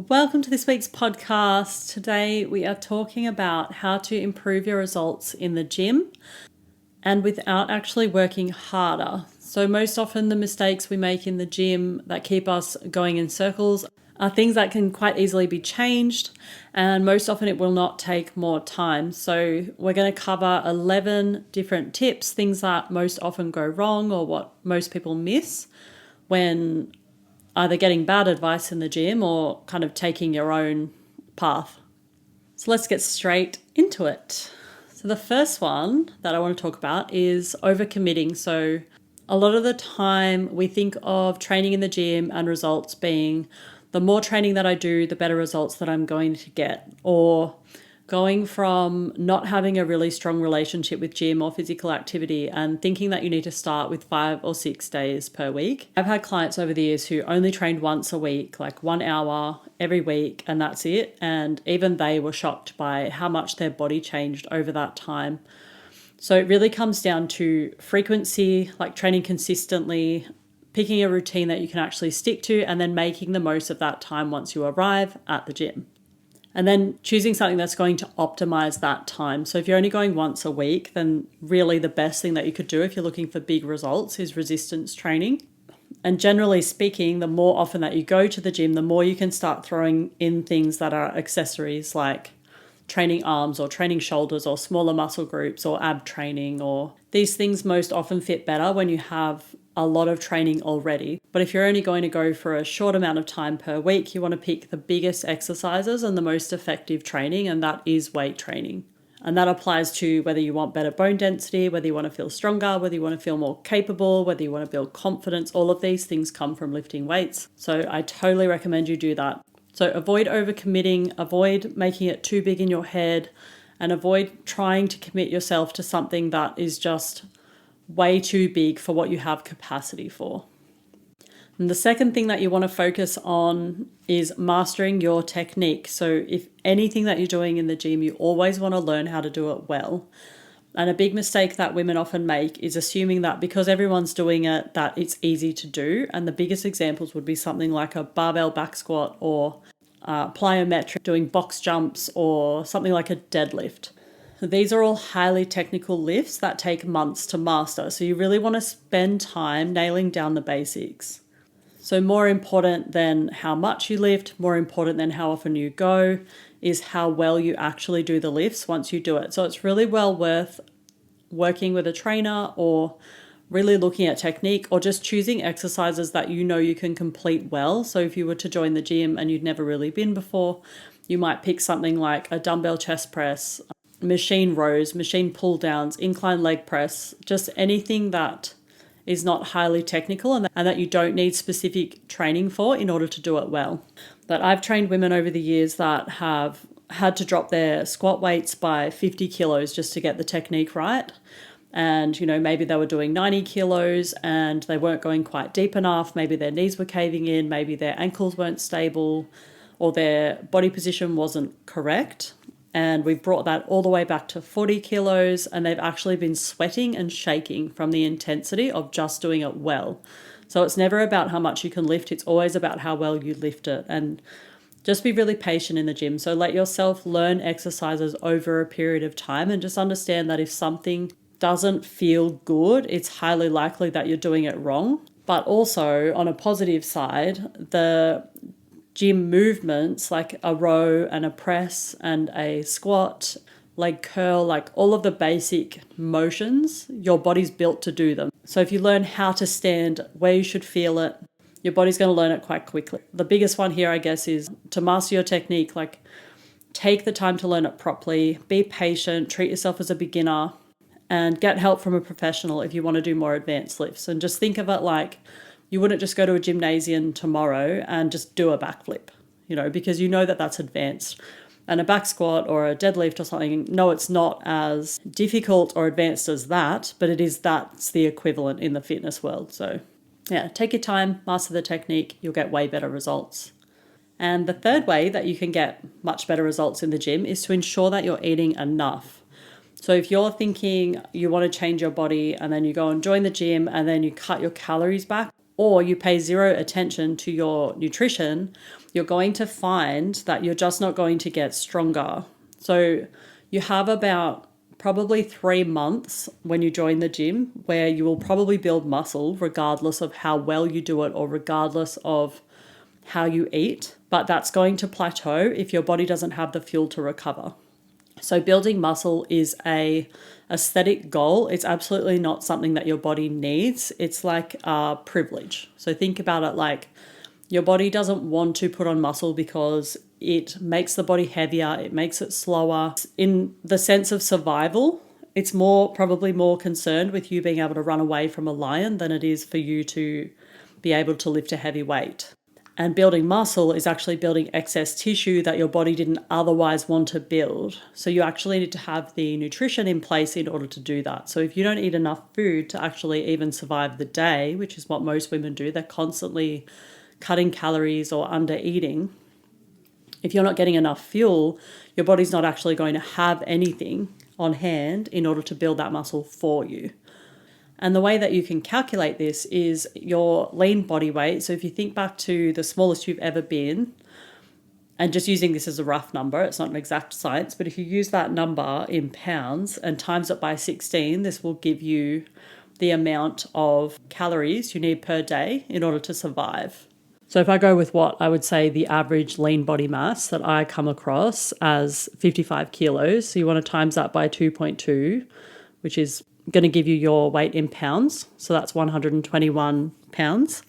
Welcome to this week's podcast. Today we are talking about how to improve your results in the gym and without actually working harder. So most often the mistakes we make in the gym that keep us going in circles are things that can quite easily be changed, and most often it will not take more time. So we're going to cover 11 different tips, things that most often go wrong or what most people miss when either getting bad advice in the gym or kind of taking your own path. So let's get straight into it. So the first one that I want to talk about is overcommitting. So a lot of the time we think of training in the gym and results being the more training that I do, the better results that I'm going to get, or going from not having a really strong relationship with gym or physical activity and thinking that you need to start with 5 or 6 days per week. I've had clients over the years who only trained once a week, like 1 hour every week, and that's it. And even they were shocked by how much their body changed over that time. So it really comes down to frequency, like training consistently, picking a routine that you can actually stick to, and then making the most of that time once you arrive at the gym. And then choosing something that's going to optimize that time. So if you're only going once a week, then really the best thing that you could do if you're looking for big results is resistance training. And generally speaking, the more often that you go to the gym, the more you can start throwing in things that are accessories like training arms or training shoulders or smaller muscle groups or ab training, or these things most often fit better when you have a lot of training already. But if you're only going to go for a short amount of time per week, you want to pick the biggest exercises and the most effective training, and that is weight training. And that applies to whether you want better bone density, whether you want to feel stronger, whether you want to feel more capable, whether you want to build confidence. All of these things come from lifting weights. So I totally recommend you do that. So avoid overcommitting, avoid making it too big in your head, and avoid trying to commit yourself to something that is just way too big for what you have capacity for. And the second thing that you want to focus on is mastering your technique. So if anything that you're doing in the gym, you always want to learn how to do it well. And a big mistake that women often make is assuming that because everyone's doing it, that it's easy to do. And the biggest examples would be something like a barbell back squat or plyometric, doing box jumps, or something like a deadlift. These are all highly technical lifts that take months to master. So you really want to spend time nailing down the basics. So more important than how much you lift, more important than how often you go, is how well you actually do the lifts once you do it. So it's really well worth working with a trainer or really looking at technique, or just choosing exercises that you know you can complete well. So if you were to join the gym and you'd never really been before, you might pick something like a dumbbell chest press, machine rows, machine pull downs, incline leg press, just anything that is not highly technical and that you don't need specific training for in order to do it well. But I've trained women over the years that have had to drop their squat weights by 50 kilos just to get the technique right. And, maybe they were doing 90 kilos and they weren't going quite deep enough. Maybe their knees were caving in, maybe their ankles weren't stable, or their body position wasn't correct. And we've brought that all the way back to 40 kilos, and they've actually been sweating and shaking from the intensity of just doing it well. So it's never about how much you can lift, it's always about how well you lift it. And just be really patient in the gym. So let yourself learn exercises over a period of time, and just understand that if something doesn't feel good, it's highly likely that you're doing it wrong. But also, on a positive side, the gym movements like a row and a press and a squat, leg curl, like all of the basic motions, your body's built to do them. So if you learn how to stand where you should feel it, your body's going to learn it quite quickly. The biggest one here, I guess, is to master your technique. Like, take the time to learn it properly, be patient, treat yourself as a beginner, and get help from a professional if you want to do more advanced lifts. And just think of it like you wouldn't just go to a gymnasium tomorrow and just do a backflip, because you know that that's advanced. And a back squat or a deadlift or something, no, it's not as difficult or advanced as that, but that's the equivalent in the fitness world. So yeah, take your time, master the technique, you'll get way better results. And the third way that you can get much better results in the gym is to ensure that you're eating enough. So if you're thinking you want to change your body and then you go and join the gym and then you cut your calories back, or you pay zero attention to your nutrition, you're going to find that you're just not going to get stronger. So you have about probably 3 months when you join the gym where you will probably build muscle regardless of how well you do it or regardless of how you eat. But that's going to plateau if your body doesn't have the fuel to recover. So building muscle is a aesthetic goal. It's absolutely not something that your body needs. It's like a privilege. So think about it like your body doesn't want to put on muscle because it makes the body heavier, it makes it slower. In the sense of survival, it's probably more concerned with you being able to run away from a lion than it is for you to be able to lift a heavy weight. And building muscle is actually building excess tissue that your body didn't otherwise want to build. So you actually need to have the nutrition in place in order to do that. So if you don't eat enough food to actually even survive the day, which is what most women do, they're constantly cutting calories or under eating. If you're not getting enough fuel, your body's not actually going to have anything on hand in order to build that muscle for you. And the way that you can calculate this is your lean body weight. So if you think back to the smallest you've ever been, and just using this as a rough number, it's not an exact science, but if you use that number in pounds and times it by 16, this will give you the amount of calories you need per day in order to survive. So if I go with what I would say the average lean body mass that I come across as 55 kilos, so you want to times that by 2.2, which is going to give you your weight in pounds. So that's 121 pounds.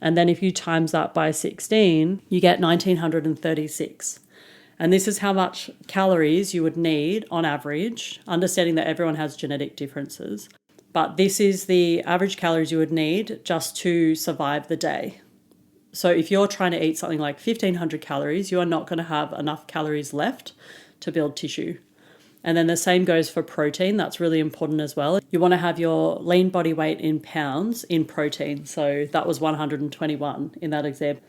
And then if you times that by 16, you get 1936. And this is how much calories you would need on average, understanding that everyone has genetic differences. But this is the average calories you would need just to survive the day. So if you're trying to eat something like 1,500 calories, you are not going to have enough calories left to build tissue. And then the same goes for protein. That's really important as well. You want to have your lean body weight in pounds in protein. So that was 121 in that example.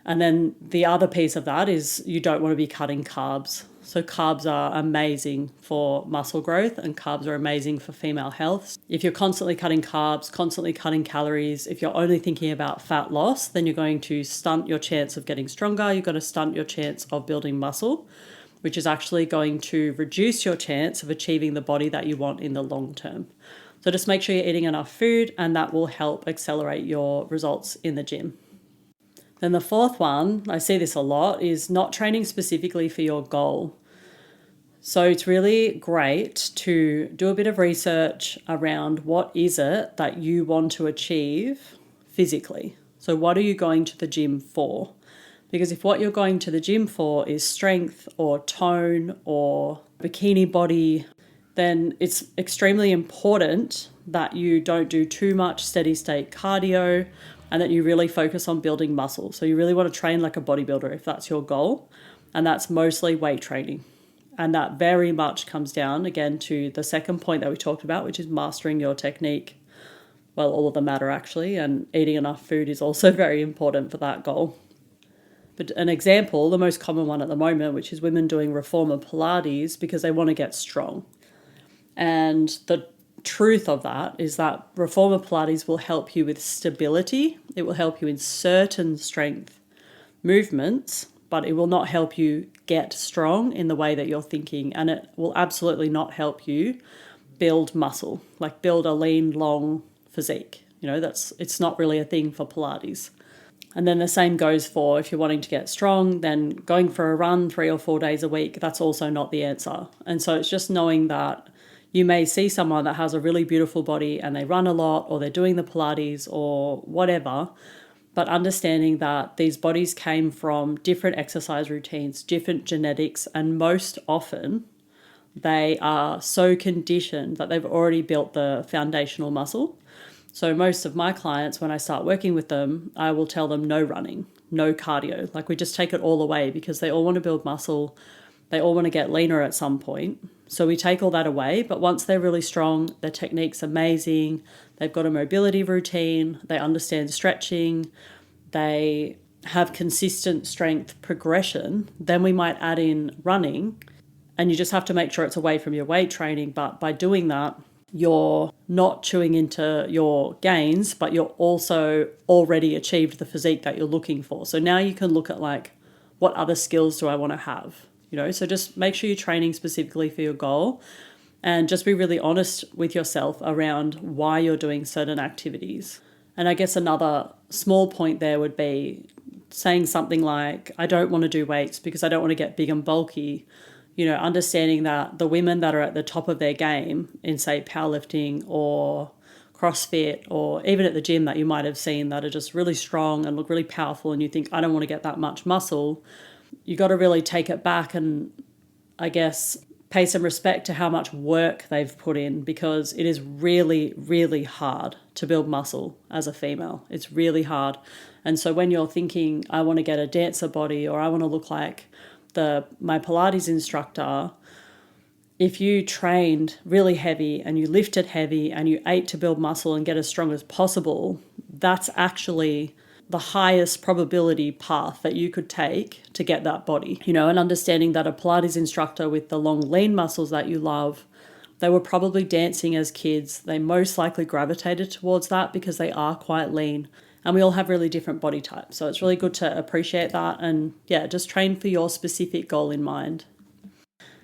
And then the other piece of that is you don't want to be cutting carbs. So carbs are amazing for muscle growth and carbs are amazing for female health. If you're constantly cutting carbs, constantly cutting calories, if you're only thinking about fat loss, then you're going to stunt your chance of getting stronger. You're going to stunt your chance of building muscle, which is actually going to reduce your chance of achieving the body that you want in the long term. So just make sure you're eating enough food and that will help accelerate your results in the gym. Then the fourth one, I see this a lot, is not training specifically for your goal. So it's really great to do a bit of research around what is it that you want to achieve physically. So what are you going to the gym for? Because if what you're going to the gym for is strength or tone or bikini body, then it's extremely important that you don't do too much steady state cardio and that you really focus on building muscle. So you really want to train like a bodybuilder if that's your goal. And that's mostly weight training. And that very much comes down again to the second point that we talked about, which is mastering your technique. Well, all of them matter actually, and eating enough food is also very important for that goal. But an example, the most common one at the moment, which is women doing reformer Pilates because they want to get strong. And the truth of that is that reformer Pilates will help you with stability. It will help you in certain strength movements, but it will not help you get strong in the way that you're thinking. And it will absolutely not help you build muscle, like build a lean, long physique. It's not really a thing for Pilates. And then the same goes for if you're wanting to get strong, then going for a run 3 or 4 days a week, that's also not the answer. And so it's just knowing that you may see someone that has a really beautiful body and they run a lot or they're doing the Pilates or whatever, but understanding that these bodies came from different exercise routines, different genetics, and most often they are so conditioned that they've already built the foundational muscle. So most of my clients, when I start working with them, I will tell them no running, no cardio. Like we just take it all away because they all want to build muscle. They all want to get leaner at some point. So we take all that away. But once they're really strong, their technique's amazing. They've got a mobility routine. They understand stretching. They have consistent strength progression. Then we might add in running. And you just have to make sure it's away from your weight training. But by doing that, you're not chewing into your gains, but you're also already achieved the physique that you're looking for. So now you can look at like, what other skills do I want to have? So just make sure you're training specifically for your goal, and just be really honest with yourself around why you're doing certain activities. And I guess another small point there would be saying something like, I don't want to do weights because I don't want to get big and bulky. Understanding that the women that are at the top of their game in, say, powerlifting or CrossFit, or even at the gym that you might have seen that are just really strong and look really powerful, and you think, I don't want to get that much muscle, you got to really take it back and, I guess, pay some respect to how much work they've put in, because it is really, really hard to build muscle as a female. It's really hard. And so when you're thinking, I want to get a dancer body, or I want to look like my Pilates instructor, if you trained really heavy and you lifted heavy and you ate to build muscle and get as strong as possible, that's actually the highest probability path that you could take to get that body. And understanding that a Pilates instructor with the long lean muscles that you love, they were probably dancing as kids. They most likely gravitated towards that because they are quite lean. And we all have really different body types. So it's really good to appreciate that and, just train for your specific goal in mind.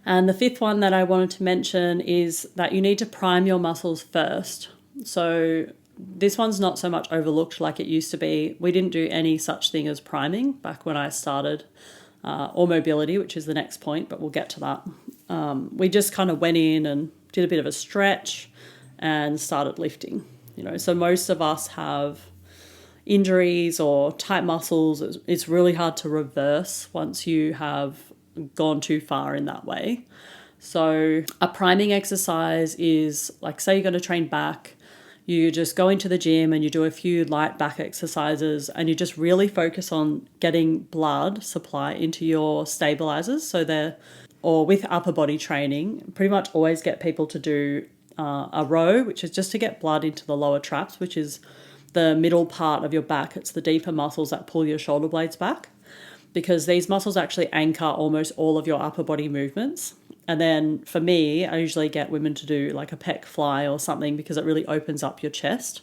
And the fifth one that I wanted to mention is that you need to prime your muscles first. So this one's not so much overlooked like it used to be. We didn't do any such thing as priming back when I started, or mobility, which is the next point, but we'll get to that. We just kind of went in and did a bit of a stretch and started lifting. So most of us have injuries or tight muscles. It's really hard to reverse once you have gone too far in that way. So a priming exercise is like, say you're going to train back, you just go into the gym and you do a few light back exercises, and you just really focus on getting blood supply into your stabilizers. Or with upper body training, pretty much always get people to do a row, which is just to get blood into the lower traps, which is the middle part of your back. It's the deeper muscles that pull your shoulder blades back, because these muscles actually anchor almost all of your upper body movements. And then for me, I usually get women to do like a pec fly or something, because it really opens up your chest.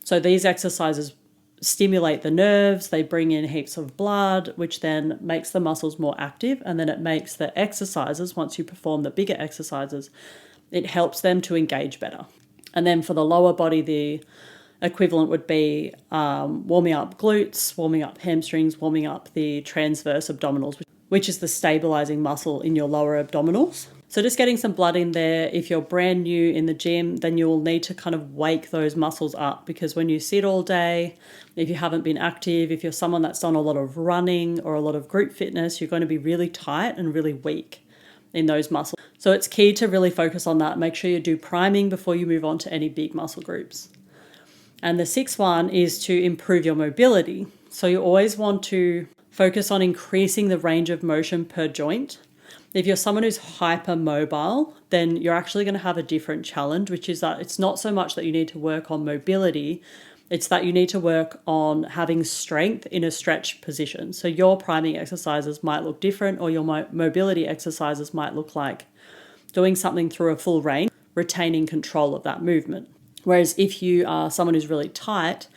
So these exercises stimulate the nerves, they bring in heaps of blood, which then makes the muscles more active. And then it makes the exercises, once you perform the bigger exercises, it helps them to engage better. And then for the lower body, the equivalent would be warming up glutes, warming up hamstrings, warming up the transverse abdominals, which is the stabilizing muscle in your lower abdominals. So just getting some blood in there. If you're brand new in the gym, then you will need to kind of wake those muscles up, because when you sit all day, if you haven't been active, if you're someone that's done a lot of running or a lot of group fitness, you're going to be really tight and really weak in those muscles. So it's key to really focus on that. Make sure you do priming before you move on to any big muscle groups. And the sixth one is to improve your mobility. So you always want to focus on increasing the range of motion per joint. If you're someone who's hypermobile, then you're actually going to have a different challenge, which is that it's not so much that you need to work on mobility, it's that you need to work on having strength in a stretch position. So your priming exercises might look different, or your mobility exercises might look like doing something through a full range, retaining control of that movement. Whereas if you are someone who's really tight,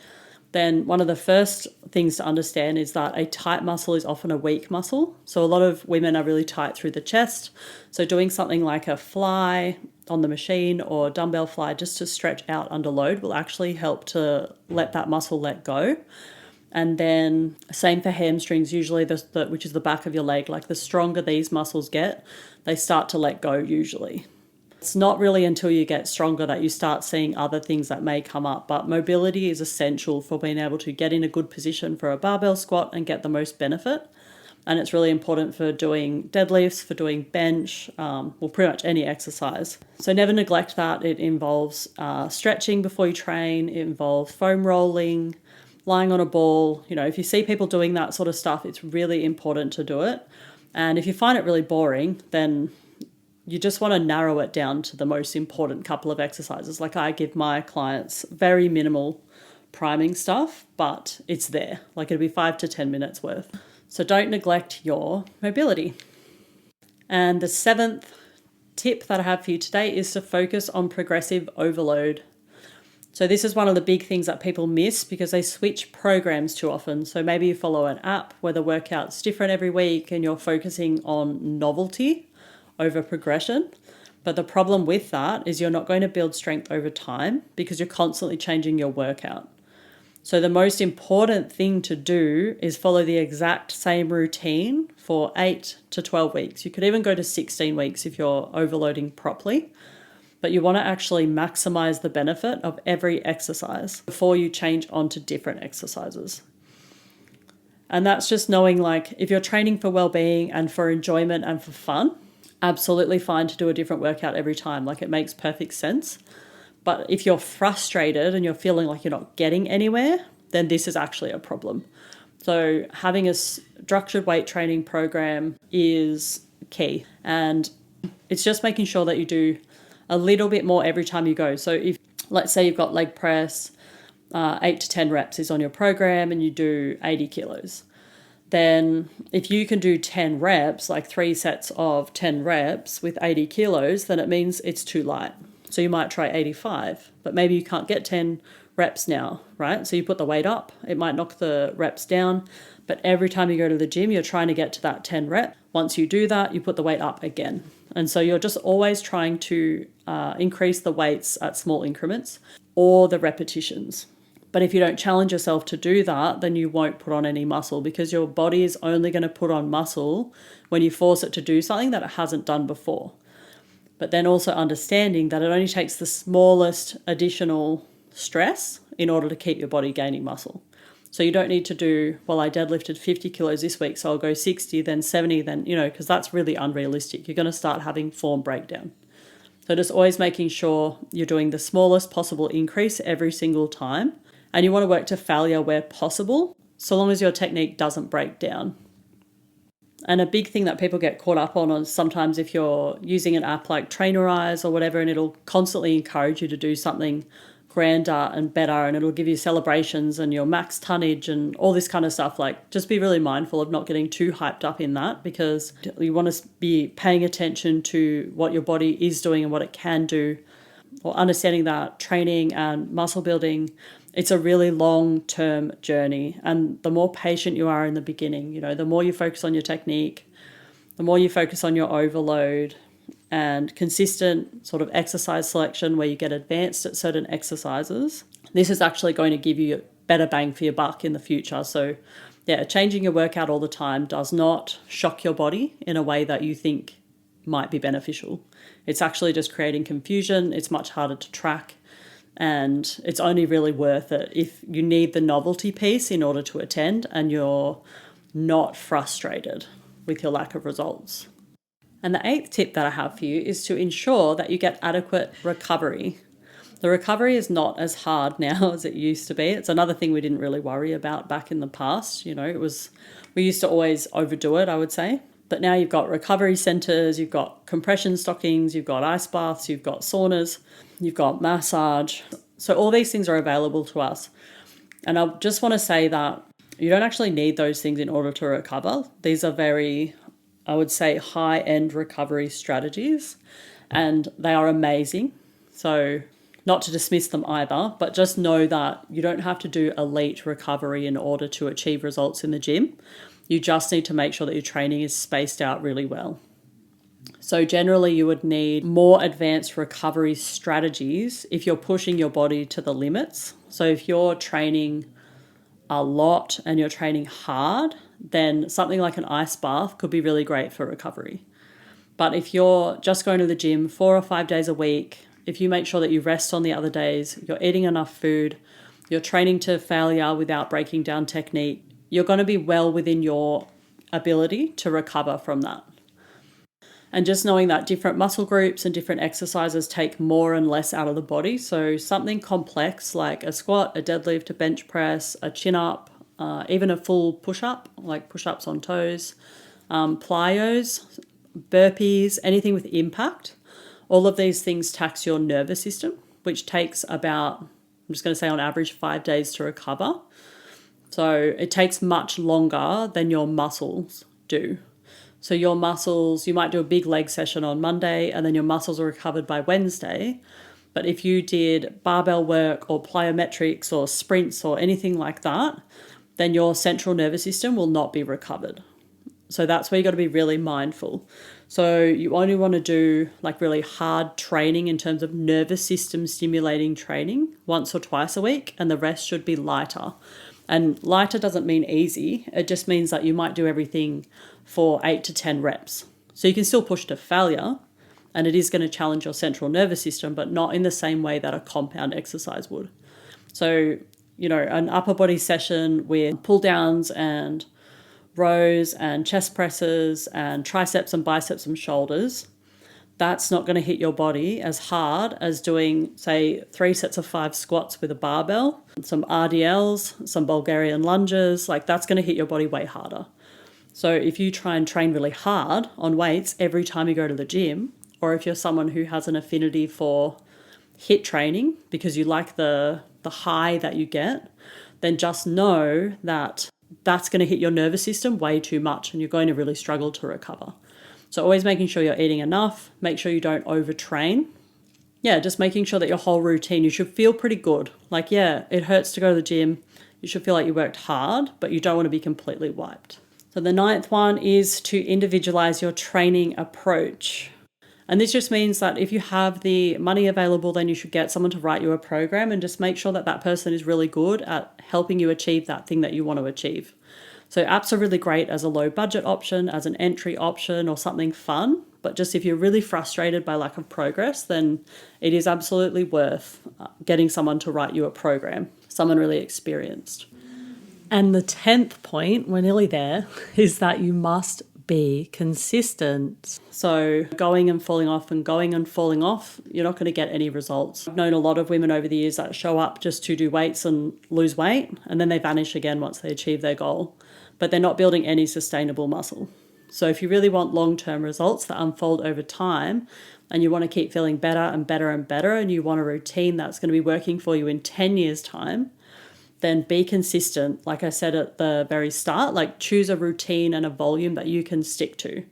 then one of the first things to understand is that a tight muscle is often a weak muscle. So a lot of women are really tight through the chest. So doing something like a fly on the machine or dumbbell fly just to stretch out under load will actually help to let that muscle let go. And then same for hamstrings, usually which is the back of your leg. Like the stronger these muscles get, they start to let go usually. It's not really until you get stronger that you start seeing other things that may come up, but mobility is essential for being able to get in a good position for a barbell squat and get the most benefit. And it's really important for doing deadlifts, for doing bench, pretty much any exercise. So never neglect that. It involves stretching before you train. It involves foam rolling, lying on a ball. If you see people doing that sort of stuff, it's really important to do it. And if you find it really boring, then you just want to narrow it down to the most important couple of exercises. Like I give my clients very minimal priming stuff, but it's there. Like it'll be 5 to 10 minutes worth. So don't neglect your mobility. And the seventh tip that I have for you today is to focus on progressive overload. So this is one of the big things that people miss because they switch programs too often. So maybe you follow an app where the workout's different every week and you're focusing on novelty over progression. But the problem with that is you're not going to build strength over time because you're constantly changing your workout. So the most important thing to do is follow the exact same routine for 8 to 12 weeks. You could even go to 16 weeks if you're overloading properly. But you want to actually maximize the benefit of every exercise before you change onto different exercises. And that's just knowing, like, if you're training for well-being and for enjoyment and for fun, absolutely fine to do a different workout every time. Like, it makes perfect sense. But if you're frustrated and you're feeling like you're not getting anywhere, then this is actually a problem. So having a structured weight training program is key. And it's just making sure that you do a little bit more every time you go. So if, let's say you've got leg press, 8 to 10 reps is on your program and you do 80 kilos. Then if you can do 10 reps, like 3 sets of 10 reps with 80 kilos, then it means it's too light. So you might try 85, but maybe you can't get 10 reps now, right? So you put the weight up, it might knock the reps down, but every time you go to the gym, you're trying to get to that 10 rep. Once you do that, you put the weight up again. And so you're just always trying to increase the weights at small increments or the repetitions. But if you don't challenge yourself to do that, then you won't put on any muscle because your body is only going to put on muscle when you force it to do something that it hasn't done before. But then also understanding that it only takes the smallest additional stress in order to keep your body gaining muscle. So you don't need to do, well, I deadlifted 50 kilos this week, so I'll go 60, then 70, then, because that's really unrealistic. You're going to start having form breakdown. So just always making sure you're doing the smallest possible increase every single time. And you want to work to failure where possible, so long as your technique doesn't break down. And a big thing that people get caught up on is sometimes if you're using an app like Trainerize or whatever, and it'll constantly encourage you to do something grander and better, and it'll give you celebrations and your max tonnage and all this kind of stuff. Like, just be really mindful of not getting too hyped up in that, because you want to be paying attention to what your body is doing and what it can do, or understanding that training and muscle building, it's a really long-term journey. And the more patient you are in the beginning, the more you focus on your technique, the more you focus on your overload and consistent sort of exercise selection where you get advanced at certain exercises, this is actually going to give you better bang for your buck in the future. So yeah, changing your workout all the time does not shock your body in a way that you think might be beneficial. It's actually just creating confusion. It's much harder to track. And it's only really worth it if you need the novelty piece in order to attend and you're not frustrated with your lack of results. And the 8th tip that I have for you is to ensure that you get adequate recovery. The recovery is not as hard now as it used to be. It's another thing we didn't really worry about back in the past. We used to always overdo it, I would say. But now you've got recovery centers, you've got compression stockings, you've got ice baths, you've got saunas, you've got massage. So all these things are available to us. And I just want to say that you don't actually need those things in order to recover. These are very, I would say, high-end recovery strategies, and they are amazing. So not to dismiss them either, but just know that you don't have to do elite recovery in order to achieve results in the gym. You just need to make sure that your training is spaced out really well. So generally you would need more advanced recovery strategies if you're pushing your body to the limits. So if you're training a lot and you're training hard, then something like an ice bath could be really great for recovery. But if you're just going to the gym 4 or 5 days a week, if you make sure that you rest on the other days, you're eating enough food, you're training to failure without breaking down technique, you're going to be well within your ability to recover from that. And just knowing that different muscle groups and different exercises take more and less out of the body. So something complex like a squat, a deadlift, a bench press, a chin up, even a full push-up, like push-ups on toes, plyos, burpees, anything with impact. All of these things tax your nervous system, which takes about, I'm just going to say on average, 5 days to recover. So it takes much longer than your muscles do. So your muscles, you might do a big leg session on Monday and then your muscles are recovered by Wednesday. But if you did barbell work or plyometrics or sprints or anything like that, then your central nervous system will not be recovered. So that's where you got to be really mindful. So you only want to do like really hard training in terms of nervous system stimulating training once or twice a week, and the rest should be lighter. And lighter doesn't mean easy. It just means that you might do everything for 8 to 10 reps. So you can still push to failure, and it is going to challenge your central nervous system, but not in the same way that a compound exercise would. So, an upper body session with pull downs and rows and chest presses and triceps and biceps and shoulders, that's not going to hit your body as hard as doing, say, 3 sets of 5 squats with a barbell, some RDLs, some Bulgarian lunges. Like, that's going to hit your body way harder. So if you try and train really hard on weights every time you go to the gym, or if you're someone who has an affinity for HIIT training because you like the high that you get, then just know that that's going to hit your nervous system way too much and you're going to really struggle to recover. So always making sure you're eating enough, make sure you don't overtrain. Yeah, just making sure that your whole routine, you should feel pretty good. Like, yeah, it hurts to go to the gym. You should feel like you worked hard, but you don't want to be completely wiped. So the 9th one is to individualize your training approach. And this just means that if you have the money available, then you should get someone to write you a program and just make sure that that person is really good at helping you achieve that thing that you want to achieve. So apps are really great as a low budget option, as an entry option or something fun. But just if you're really frustrated by lack of progress, then it is absolutely worth getting someone to write you a program, someone really experienced. And the 10th point, we're nearly there, is that you must be consistent. So going and falling off and going and falling off, you're not going to get any results. I've known a lot of women over the years that show up just to do weights and lose weight, and then they vanish again once they achieve their goal, but they're not building any sustainable muscle. So if you really want long-term results that unfold over time, and you want to keep feeling better and better and better, and you want a routine that's going to be working for you in 10 years' time, then be consistent. Like I said at the very start, like choose a routine and a volume that you can stick to.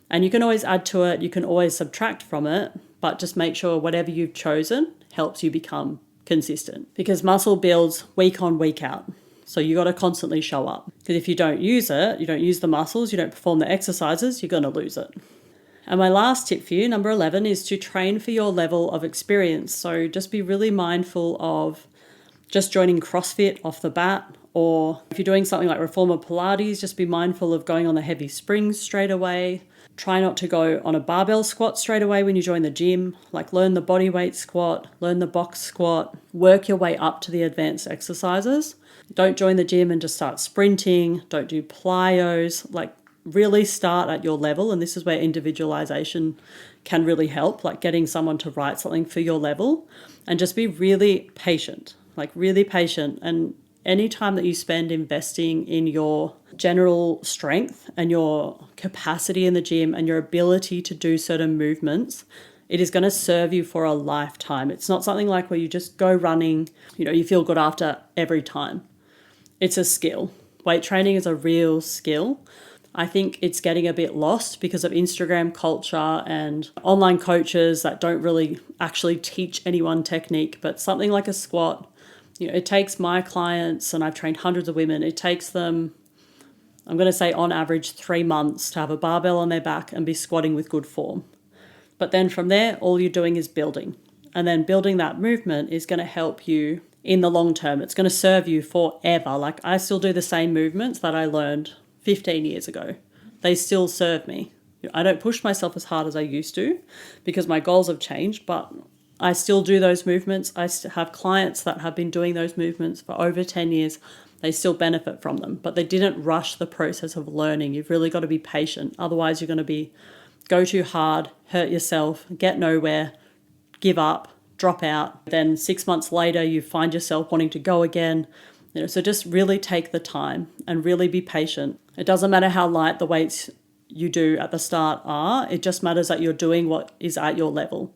And you can always add to it, you can always subtract from it, but just make sure whatever you've chosen helps you become consistent. Because muscle builds week on, week out. So you got to constantly show up. Because if you don't use it, you don't use the muscles, you don't perform the exercises, you're going to lose it. And my last tip for you, number 11, is to train for your level of experience. So just be really mindful of just joining CrossFit off the bat, or if you're doing something like Reformer Pilates, just be mindful of going on the heavy springs straight away. Try not to go on a barbell squat straight away when you join the gym. Like, learn the body weight squat, learn the box squat, work your way up to the advanced exercises. Don't join the gym and just start sprinting. Don't do plyos. Like, really start at your level. And this is where individualization can really help, like getting someone to write something for your level, and just be really patient. Like, really patient. And any time that you spend investing in your general strength and your capacity in the gym and your ability to do certain movements, it is going to serve you for a lifetime. It's not something like where you just go running, you feel good after every time. It's a skill. Weight training is a real skill. I think it's getting a bit lost because of Instagram culture and online coaches that don't really actually teach anyone technique, but something like a squat, it takes my clients, and I've trained hundreds of women, it takes them, I'm going to say on average 3 months to have a barbell on their back and be squatting with good form. But then from there, all you're doing is building. And then building that movement is going to help you in the long term. It's going to serve you forever. Like, I still do the same movements that I learned 15 years ago. They still serve me. I don't push myself as hard as I used to because my goals have changed, but I still do those movements. I still have clients that have been doing those movements for over 10 years. They still benefit from them, but they didn't rush the process of learning. You've really got to be patient. Otherwise, you're going to go too hard, hurt yourself, get nowhere, give up, drop out. Then 6 months later, you find yourself wanting to go again. So just really take the time and really be patient. It doesn't matter how light the weights you do at the start are. It just matters that you're doing what is at your level.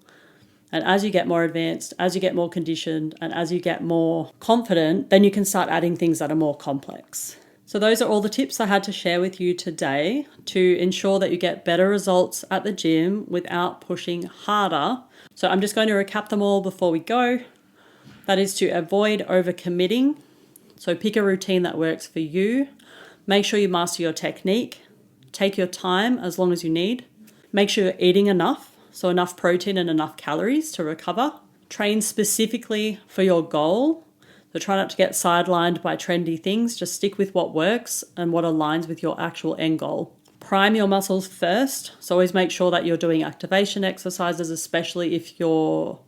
And as you get more advanced, as you get more conditioned, and as you get more confident, then you can start adding things that are more complex. So those are all the tips I had to share with you today to ensure that you get better results at the gym without pushing harder. So I'm just going to recap them all before we go. That is to avoid overcommitting. So pick a routine that works for you. Make sure you master your technique. Take your time as long as you need. Make sure you're eating enough, so enough protein and enough calories to recover. Train specifically for your goal. So try not to get sidelined by trendy things. Just stick with what works and what aligns with your actual end goal. Prime your muscles first. So always make sure that you're doing activation exercises, especially if you're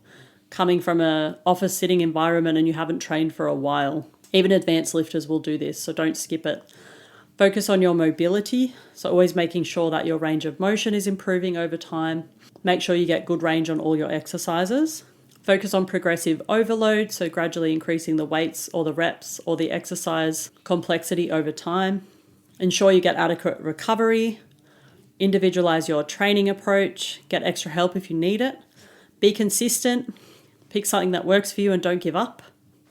coming from an office sitting environment and you haven't trained for a while. Even advanced lifters will do this, so don't skip it. Focus on your mobility. So always making sure that your range of motion is improving over time. Make sure you get good range on all your exercises. Focus on progressive overload, so gradually increasing the weights or the reps or the exercise complexity over time. Ensure you get adequate recovery. Individualize your training approach. Get extra help if you need it. Be consistent. Pick something that works for you and don't give up.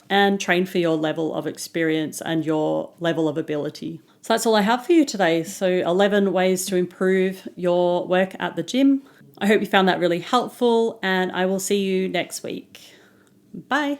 And train for your level of experience and your level of ability. So that's all I have for you today. So 11 ways to improve your work at the gym. I hope you found that really helpful, and I will see you next week. Bye.